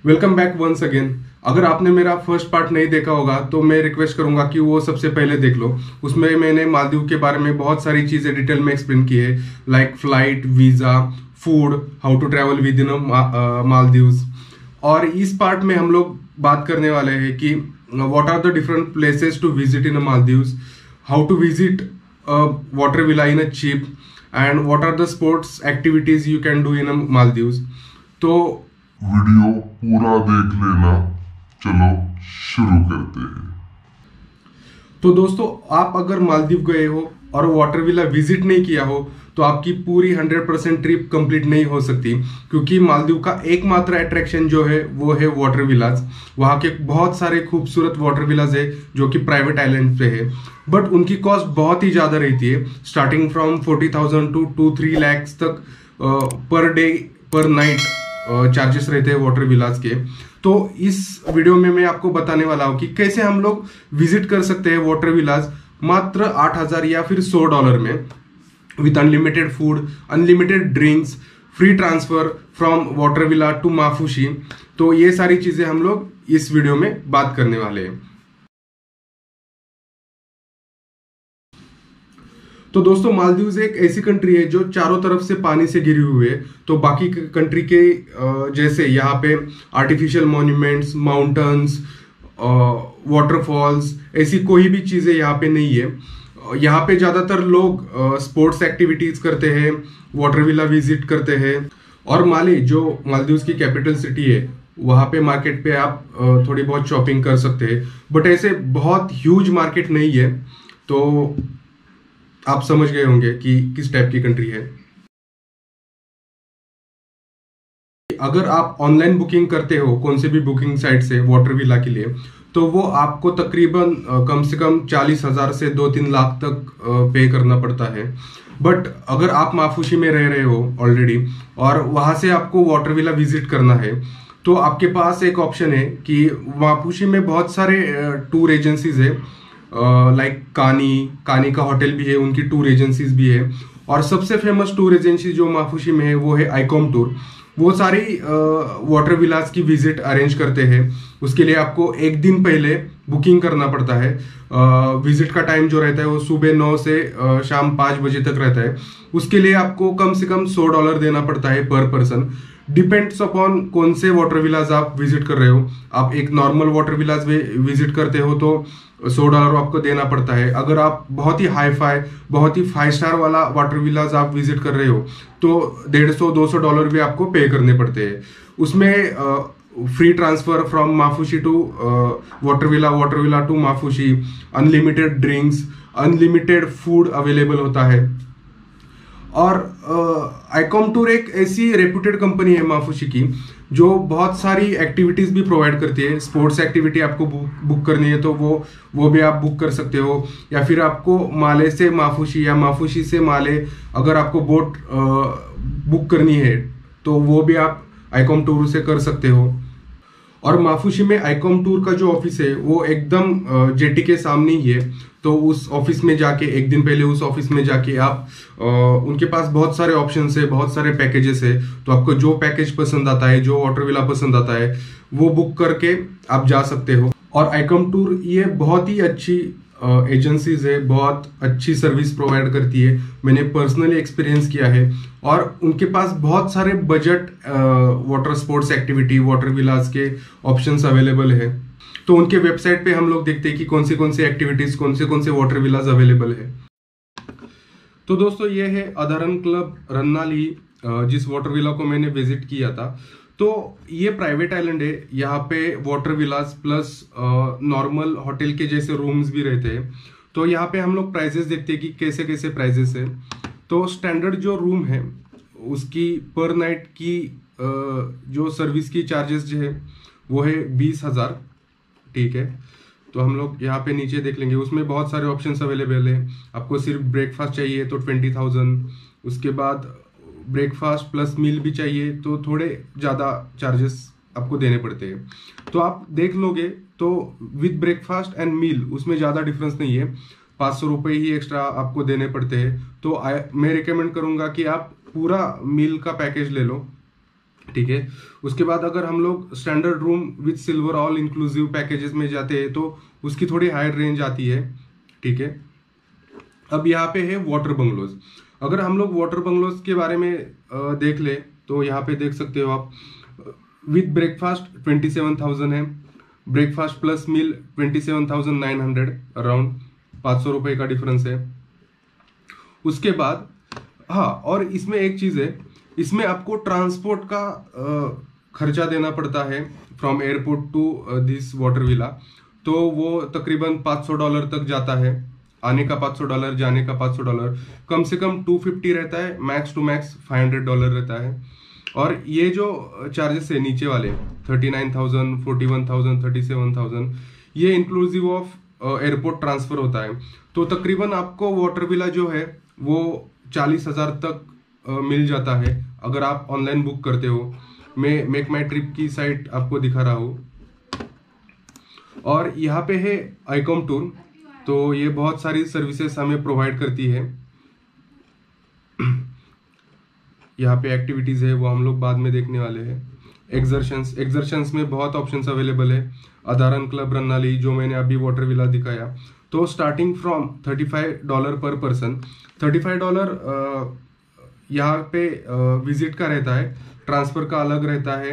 Welcome back once again. अगर आपने मेरा फर्स्ट पार्ट नहीं देखा होगा तो मैं रिक्वेस्ट करूंगा कि वो सबसे पहले देख लो। उसमें मैंने मालदीव के बारे में बहुत सारी चीज़ें डिटेल में एक्सप्लेन की है, like flight, visa, food, how to travel with in Maldives. और इस पार्ट में हम लोग बात करने वाले हैं कि what are the different places to visit in Maldives, how to visit water villa in a cheap, and what are the sports activities you can do in Maldives. तो वीडियो पूरा देख लेना। चलो शुरू करते हैं। तो दोस्तों, आप अगर मालदीव गए हो और वाटर विला विजिट नहीं किया हो तो आपकी पूरी 100% ट्रिप कंप्लीट नहीं हो सकती, क्योंकि मालदीव का एकमात्र अट्रैक्शन जो है वो है वाटर विलाज। वहाँ के बहुत सारे खूबसूरत वाटर विलाज है जो कि प्राइवेट आइलैंड पे है, बट उनकी कॉस्ट बहुत ही ज़्यादा रहती है, स्टार्टिंग फ्रॉम 40,000 टू 2-3 lakhs तक पर डे पर नाइट चार्जेस रहते हैं वाटर विलाज के। तो इस वीडियो में मैं आपको बताने वाला हूँ कि कैसे हम लोग विजिट कर सकते हैं वाटर विलाज मात्र 8,000 या फिर $100 में, with unlimited food, unlimited drinks, free transfer from water villa to Maafushi. तो ये सारी चीजें हम लोग इस वीडियो में बात करने वाले हैं। तो दोस्तों, मालदीव्स एक ऐसी कंट्री है जो चारों तरफ से पानी से घिरी हुई है। तो बाकी कंट्री के जैसे यहाँ पे आर्टिफिशियल मॉन्यूमेंट्स, माउंटेन्स, वाटरफॉल्स, ऐसी कोई भी चीजें यहाँ पे नहीं है। यहाँ पे ज्यादातर लोग स्पोर्ट्स एक्टिविटीज करते हैं, वाटर विला विजिट करते हैं। और माले जो मालदीव्स की कैपिटल सिटी है, वहाँ पे मार्केट पे आप थोड़ी बहुत शॉपिंग कर सकते हैं, बट ऐसे बहुत ह्यूज मार्केट नहीं है। तो आप समझ गए होंगे कि किस टाइप की कंट्री है। अगर आप ऑनलाइन बुकिंग करते हो कौन से भी बुकिंग साइट से वाटर विला के लिए, तो वो आपको तकरीबन कम से कम 40,000 से 2-3 लाख तक पे करना पड़ता है। बट अगर आप माफुशी में रह रहे हो ऑलरेडी और वहां से आपको वाटर विला विजिट करना है, तो आपके पास एक ऑप्शन है कि माफुशी में बहुत सारे टूर एजेंसीज है, लाइक कानी का होटल भी है, उनकी टूर एजेंसीज भी है। और सबसे फेमस टूर एजेंसी जो माफुशी में है वो है आईकॉम टूर। वो सारी वाटर विलास की विजिट अरेंज करते हैं। उसके लिए आपको एक दिन पहले बुकिंग करना पड़ता है। विजिट का टाइम जो रहता है वो सुबह 9 से शाम 5 बजे तक रहता है। उसके लिए आपको कम से कम $100 देना पड़ता है पर पर्सन। डिपेंड्स अपॉन कौन से वाटर विलाज आप विजिट कर रहे हो। आप एक नॉर्मल वाटर विलाज विजिट करते हो तो $100 आपको देना पड़ता है। अगर आप बहुत ही हाई फाई, बहुत ही 5 स्टार वाला वाटर विलाज आप विजिट कर रहे हो तो $150-200 भी आपको पे करने पड़ते हैं। उसमें free transfer from Maafushi to water villa to Maafushi, unlimited drinks, unlimited food available होता है। और आईकॉम टूर एक ऐसी रेप्यूटेड कंपनी है माफुशी की जो बहुत सारी एक्टिविटीज भी प्रोवाइड करती है। स्पोर्ट्स एक्टिविटी आपको बुक करनी है तो वो भी आप बुक कर सकते हो, या फिर आपको माले से माफुशी या माफुशी से माले अगर आपको बोट बुक करनी है तो वो भी आप आईकॉम टूर से कर सकते हो। और माफुशी में आईकॉम टूर का जो ऑफिस है वो एकदम जेटी के सामने ही है। तो उस ऑफिस में जाके एक दिन पहले उस ऑफिस में जाके आप उनके पास बहुत सारे ऑप्शंस है, बहुत सारे पैकेजेस है। तो आपको जो पैकेज पसंद आता है, जो वाटर विला पसंद आता है, वो बुक करके आप जा सकते हो। और आईकॉम टूर ये बहुत ही अच्छी एजेंसीज है, बहुत अच्छी सर्विस प्रोवाइड करती है। मैंने पर्सनली एक्सपीरियंस किया है। और उनके पास बहुत सारे budget water sports activity, water villas के ऑप्शंस अवेलेबल है। तो उनके वेबसाइट पे हम लोग देखते हैं कि कौन सी एक्टिविटीज, कौन से वाटर विलास अवेलेबल है। तो दोस्तों, ये है अधारन क्लब रन्नाली, जिस वाटर विला को मैंने विजिट किया था। तो ये प्राइवेट आइलैंड है, यहाँ पे वाटर विलास प्लस नॉर्मल होटल के जैसे रूम्स भी रहते हैं। तो यहाँ पे हम लोग प्राइजेस देखते हैं कि कैसे कैसे प्राइजेस है। तो स्टैंडर्ड जो रूम है उसकी पर नाइट की जो सर्विस की चार्जेस जो है वो है 20,000, ठीक है। तो हम लोग यहाँ पे नीचे देख लेंगे, उसमें बहुत सारे ऑप्शंस अवेलेबल है। आपको सिर्फ ब्रेकफास्ट चाहिए तो 20,000, उसके बाद ब्रेकफास्ट प्लस मील भी चाहिए तो थोड़े ज़्यादा चार्जेस आपको देने पड़ते हैं। तो आप देख लोगे तो विद ब्रेकफास्ट एंड मील उसमें ज़्यादा डिफरेंस नहीं है, 500 रुपये ही एक्स्ट्रा आपको देने पड़ते हैं। तो मैं रिकमेंड करूँगा कि आप पूरा मील का पैकेज ले लो। ठीक है। उसके बाद अगर हम लोग standard room with silver all inclusive packages में जाते हैं तो उसकी थोड़ी हायर रेंज आती है। ठीक है। अब यहाँ पे है वाटर बंगलोज। अगर हम लोग वाटर बंगलोज के बारे में देख ले तो यहाँ पे देख सकते हो आप, विथ ब्रेकफास्ट 27,000 है, ब्रेकफास्ट प्लस मील 27,900, अराउंड 500 रुपए का डिफरेंस है। उसके बाद हाँ, और इसमें एक चीज है, इसमें आपको ट्रांसपोर्ट का खर्चा देना पड़ता है from airport to this water villa. तो वो तकरीबन $500 तक जाता है, आने का $500, जाने का $500, कम से कम 250 रहता है, मैक्स टू मैक्स $500 रहता है। और ये जो चार्जेस है नीचे वाले 39,000, 41,000, 37,000, ये इंक्लूसिव ऑफ एयरपोर्ट ट्रांसफर होता है। तो तकरीबन आपको वाटर विला जो है वो 40,000 तक मिल जाता है अगर आप ऑनलाइन बुक करते हो। मैं मेक माई ट्रिप की साइट आपको दिखा रहा हूँ। और यहाँ पे है आईकॉम टूर, तो ये बहुत सारी सर्विसेज हमें प्रोवाइड करती है। यहाँ पे एक्टिविटीज है वो हम लोग बाद में देखने वाले हैं। एक्सर्शंस में बहुत ऑप्शंस अवेलेबल है। अदारन क्लब रन्नाली जो मैंने अभी वाटर विला दिखाया, तो स्टार्टिंग फ्रॉम $35 पर पर्सन। $35 यहाँ पे विजिट का रहता है, ट्रांसफर का अलग रहता है,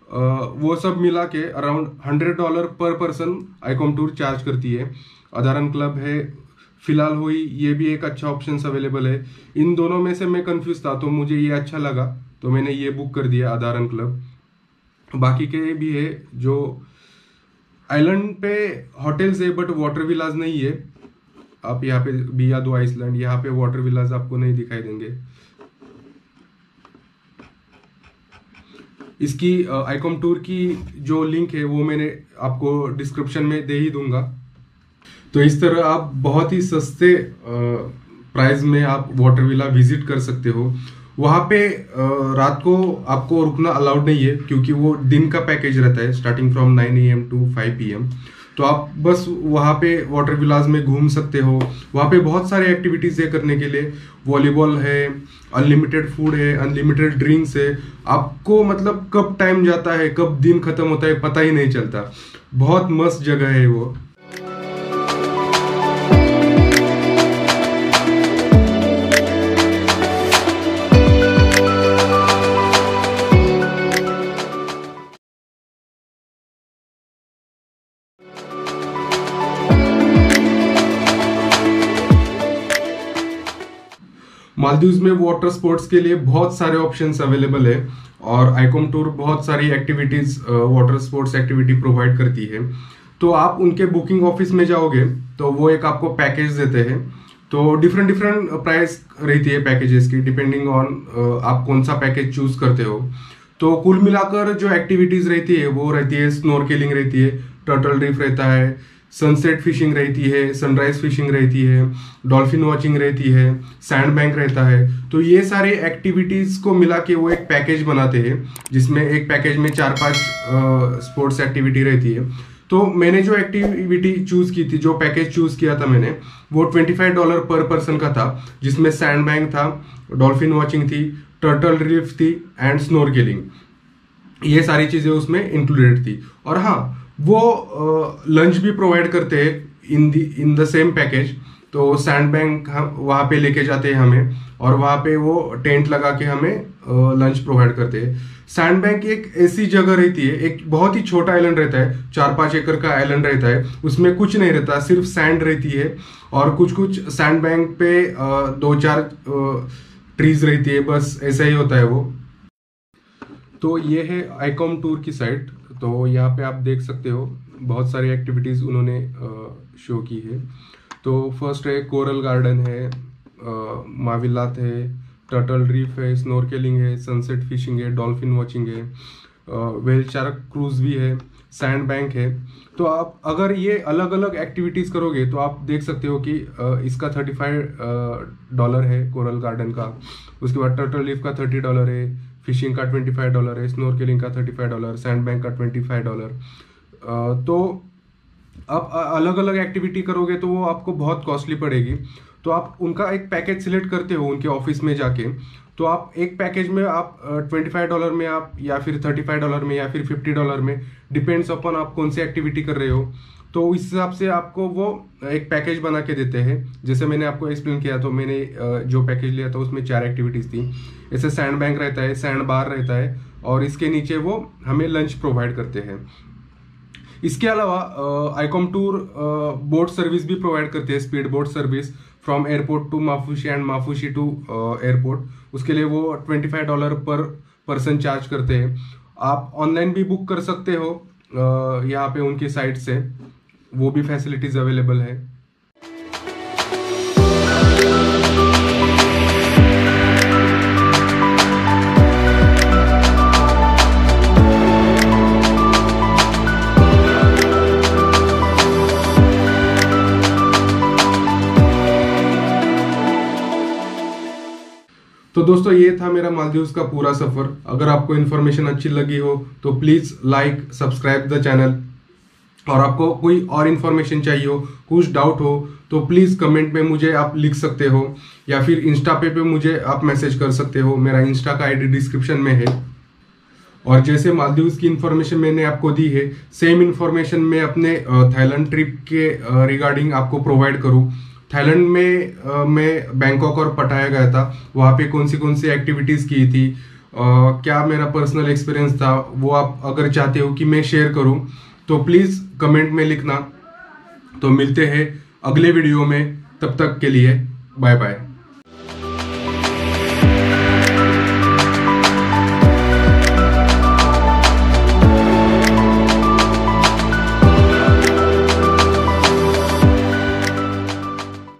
वो सब मिला के अराउंड $100 पर पर्सन आईकॉम टूर चार्ज करती है। अदारन क्लब है फिलहाल हुई, ये भी एक अच्छा ऑप्शन अवेलेबल है। इन दोनों में से मैं कंफ्यूज था तो मुझे ये अच्छा लगा तो मैंने ये बुक कर दिया अदारन क्लब। बाकी के भी है जो आइलैंड पे होटल्स है बट वाटर विलाज नहीं है। आप यहाँ पे बिया दो आइसलैंड, यहाँ पे वाटर विलाज आपको नहीं दिखाई देंगे। इसकी आईकॉम टूर की जो लिंक है वो मैंने आपको डिस्क्रिप्शन में दे ही दूंगा। तो इस तरह आप बहुत ही सस्ते प्राइस में आप वाटर विला विजिट कर सकते हो। वहाँ पे रात को आपको रुकना अलाउड नहीं है क्योंकि वो दिन का पैकेज रहता है, starting from 9 AM to 5 PM। तो आप बस वहाँ पे वाटर विलाज में घूम सकते हो। वहाँ पे बहुत सारे एक्टिविटीज है करने के लिए, वॉलीबॉल है, अनलिमिटेड फूड है, अनलिमिटेड ड्रिंक्स है। आपको मतलब कब टाइम जाता है, कब दिन खत्म होता है पता ही नहीं चलता। बहुत मस्त जगह है वो। मालदीव्स में वाटर स्पोर्ट्स के लिए बहुत सारे ऑप्शंस अवेलेबल है और आईकॉम टूर बहुत सारी activities water sports activity provide करती है। तो आप उनके बुकिंग ऑफिस में जाओगे तो वो एक आपको पैकेज देते हैं। तो डिफरेंट प्राइस रहती है पैकेजेस की, डिपेंडिंग ऑन आप कौन सा पैकेज चूज करते हो। तो कुल मिलाकर जो एक्टिविटीज रहती है वो रहती है, स्नॉर्केलिंग रहती है, टर्टल रीफ रहता है, सनसेट फिशिंग रहती है, सनराइज फिशिंग रहती है, डॉल्फिन वॉचिंग रहती है, सैंड बैंक रहता है। तो ये सारे एक्टिविटीज को मिला के वो एक पैकेज बनाते हैं जिसमें एक पैकेज में 4-5 स्पोर्ट्स एक्टिविटी रहती है। तो मैंने जो एक्टिविटी चूज की थी, जो पैकेज चूज किया था मैंने, वो $25 पर पर्सन का था, जिसमें सैंड बैंक था, डॉल्फिन वॉचिंग थी, टर्टल रीफ थी एंड स्नॉर्केलिंग। ये सारी चीजें उसमें इंक्लूडेड थी। और हाँ, वो लंच भी प्रोवाइड करते हैं इन द सेम पैकेज। तो सैंड बैंक वहाँ पे लेके जाते हैं हमें और वहाँ पे वो टेंट लगा के हमें लंच प्रोवाइड करते हैं। सैंड बैंक एक ऐसी जगह रहती है, एक बहुत ही छोटा आइलैंड रहता है, 4-5 एकड़ का आइलैंड रहता है, उसमें कुछ नहीं रहता, सिर्फ सैंड रहती है और कुछ सैंड बैंक पे 2-4 ट्रीज रहती है, बस ऐसा ही होता है वो। तो ये है आईकॉम टूर की साइट। तो यहाँ पे आप देख सकते हो बहुत सारी एक्टिविटीज उन्होंने शो की है। तो फर्स्ट है कोरल गार्डन है, माविलात है, टर्टल रीफ है, स्नॉर्केलिंग है, सनसेट फिशिंग है, डॉल्फिन वॉचिंग है, व्हेल शार्क क्रूज भी है, सैंड बैंक है। तो आप अगर ये अलग अलग एक्टिविटीज करोगे तो आप देख सकते हो कि इसका $35 है कोरल गार्डन का। उसके बाद टर्टल रीफ का $30 है, फिशिंग का $25 है, स्नॉर्केलिंग का $35, सैंड बैंक का $25। तो आप अलग अलग एक्टिविटी करोगे तो वो आपको बहुत कॉस्टली पड़ेगी। तो आप उनका एक पैकेज सिलेक्ट करते हो उनके ऑफिस में जाके, तो आप एक पैकेज में आप $25 में आप या फिर $35 में या फिर $50 में, डिपेंड्स अपॉन आप कौन सी एक्टिविटी कर रहे हो, तो इस हिसाब से आपको वो एक पैकेज बना के देते हैं। जैसे मैंने आपको एक्सप्लेन किया, तो मैंने जो पैकेज लिया था उसमें 4 एक्टिविटीज़ थी। जैसे सैंड बैंक रहता है, सैंड बार रहता है, और इसके नीचे वो हमें लंच प्रोवाइड करते हैं। इसके अलावा आईकॉम टूर बोट सर्विस भी प्रोवाइड करते हैं, speed boat service from airport to Maafushi and Maafushi to airport. उसके लिए वो $25 पर पर्सन चार्ज करते हैं। आप ऑनलाइन भी बुक कर सकते हो यहाँ पे उनकी साइट से, वो भी फैसिलिटीज अवेलेबल है। तो दोस्तों ये था मेरा मालदीव्स का पूरा सफर। अगर आपको इन्फॉर्मेशन अच्छी लगी हो तो please like subscribe the channel, और आपको कोई और इन्फॉर्मेशन चाहिए हो, कुछ डाउट हो, तो प्लीज कमेंट में मुझे आप लिख सकते हो, या फिर इंस्टा पे मुझे आप मैसेज कर सकते हो। मेरा इंस्टा का आईडी डिस्क्रिप्शन में है। और जैसे मालदीव्स की इन्फॉर्मेशन मैंने आपको दी है, सेम इन्फॉर्मेशन मैं अपने थाईलैंड ट्रिप के रिगार्डिंग आपको प्रोवाइड करूँ। थाईलैंड में मैं बैंकॉक और पटाया गया था, वहाँ पे कौन सी एक्टिविटीज़ की थी, क्या मेरा पर्सनल एक्सपीरियंस था, वो आप अगर चाहते हो कि मैं शेयर करूँ तो प्लीज़ कमेंट में लिखना। तो मिलते हैं अगले वीडियो में, तब तक के लिए बाय बाय।